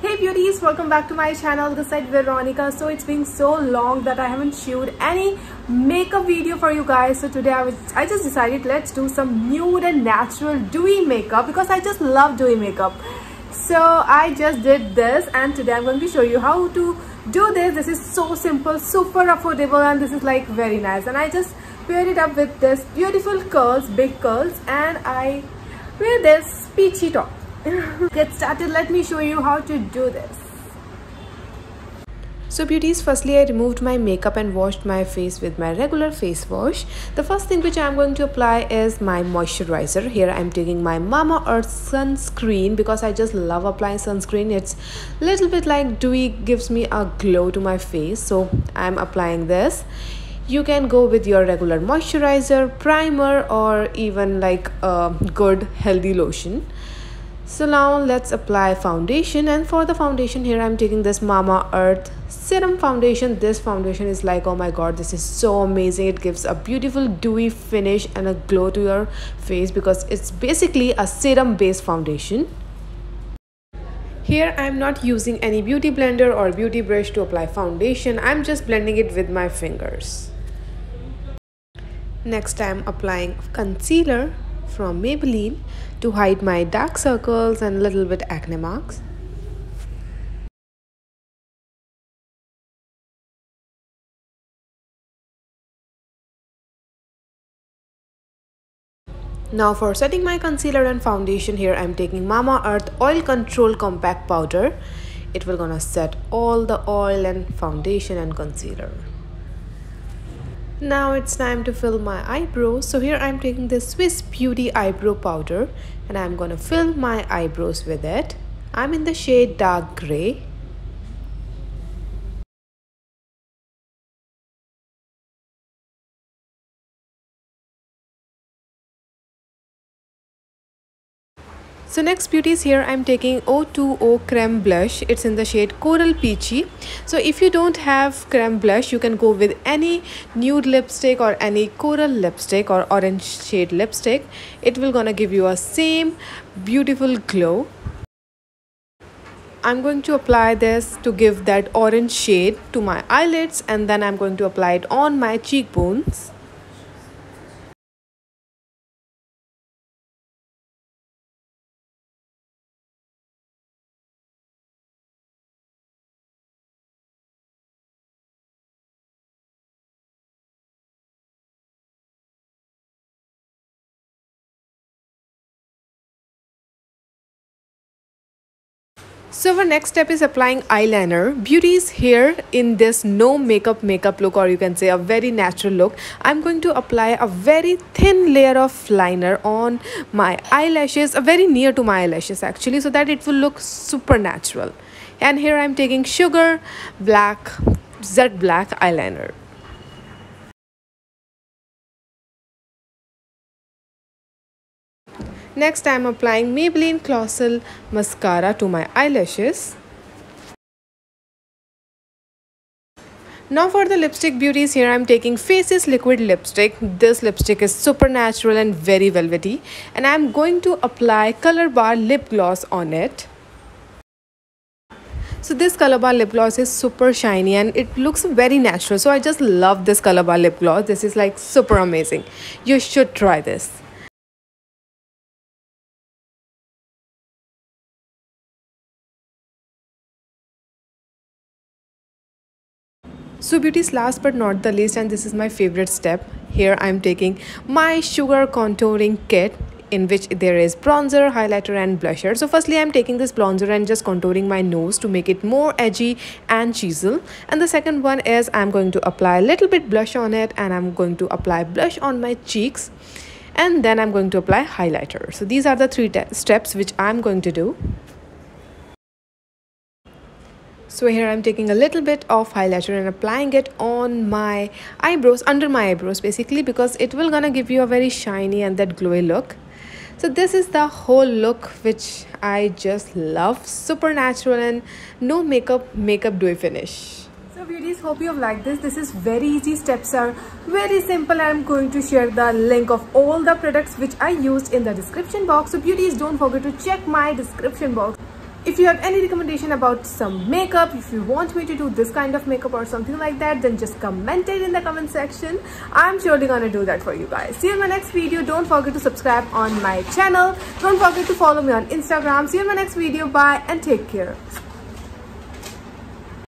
Hey beauties, welcome back to my channel. This side Veronica. So it's been so long that I haven't shot any makeup video for you guys. So today I just decided let's do some nude and natural dewy makeup because I just love dewy makeup. So I just did this and today I'm going to show you how to do this. This is so simple, super affordable, and this is like very nice. And I just paired it up with this beautiful curls, big curls, and I wear this peachy top. Get started. Let me show you how to do this. So beauties, firstly I removed my makeup and washed my face with my regular face wash. The first thing which I am going to apply is my moisturizer. Here I am taking my Mama Earth sunscreen because I just love applying sunscreen. It's a little bit like dewy, gives me a glow to my face, so I am applying this. You can go with your regular moisturizer, primer, or even like a good healthy lotion. So now let's apply foundation, and for the foundation here I'm taking this Mama Earth serum foundation. This foundation is like, oh my god, this is so amazing. It gives a beautiful dewy finish and a glow to your face because it's basically a serum based foundation. Here I'm not using any beauty blender or beauty brush to apply foundation. I'm just blending it with my fingers. Next I'm applying concealer from Maybelline to hide my dark circles and little bit acne marks. Now for setting my concealer and foundation, here I'm taking Mama Earth Oil Control Compact Powder. It will gonna set all the oil and foundation and concealer. Now it's time to fill my eyebrows. So here I'm taking this Swiss Beauty eyebrow powder and I'm gonna fill my eyebrows with it. I'm in the shade dark gray. So next beauties, here I'm taking O.2.O creme blush. It's in the shade Coral Peachy. So if you don't have creme blush, you can go with any nude lipstick or any coral lipstick or orange shade lipstick. It will gonna give you a same beautiful glow. I'm going to apply this to give that orange shade to my eyelids, and then I'm going to apply it on my cheekbones. So our next step is applying eyeliner. Beauties, here in this no makeup look, or you can say a very natural look, I'm going to apply a very thin layer of liner on my eyelashes, very near to my eyelashes actually, so that it will look super natural. And here I'm taking Sugar Black Jet Black eyeliner. Next I am applying Maybelline Colossal mascara to my eyelashes. Now for the lipstick beauties, here I am taking Faces liquid lipstick. This lipstick is super natural and very velvety, and I am going to apply Colorbar lip gloss on it. So this Colorbar lip gloss is super shiny and it looks very natural. So I just love this Colorbar lip gloss. This is like super amazing. You should try this. So beauties, last but not the least, and this is my favorite step, here I'm taking my sugar contouring kit in which there is bronzer, highlighter and blusher. So firstly I'm taking this bronzer and just contouring my nose to make it more edgy and chisel, and the second one is I'm going to apply a little bit blush on it, and I'm going to apply blush on my cheeks, and then I'm going to apply highlighter. So these are the three steps which I'm going to do. So here I'm taking a little bit of highlighter and applying it on my eyebrows, under my eyebrows basically, because it will gonna give you a very shiny and that glowy look. So this is the whole look which I just love. Super natural and no makeup dewy finish. So beauties, hope you have liked this. This is very easy. Steps are very simple. I'm going to share the link of all the products which I used in the description box. So beauties, don't forget to check my description box. If you have any recommendation about some makeup, if you want me to do this kind of makeup or something like that, then just comment it in the comment section. I'm surely gonna do that for you guys. See you in my next video. Don't forget to subscribe on my channel. Don't forget to follow me on Instagram. See you in my next video. Bye and take care.